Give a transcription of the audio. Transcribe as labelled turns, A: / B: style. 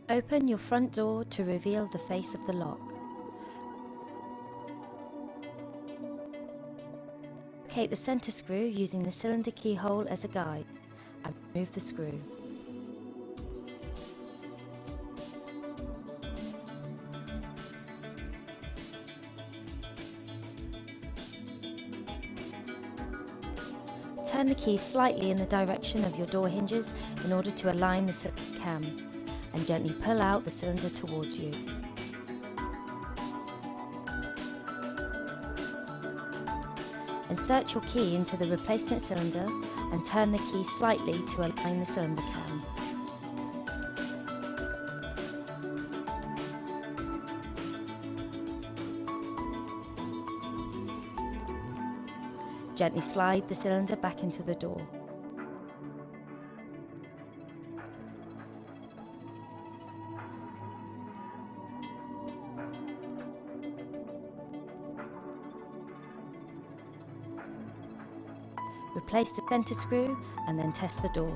A: Open your front door to reveal the face of the lock. Locate the centre screw using the cylinder keyhole as a guide and remove the screw. Turn the key slightly in the direction of your door hinges in order to align the cylinder cam, and gently pull out the cylinder towards you. Insert your key into the replacement cylinder and turn the key slightly to align the cylinder cam. Gently slide the cylinder back into the door. Replace the centre screw and then test the door.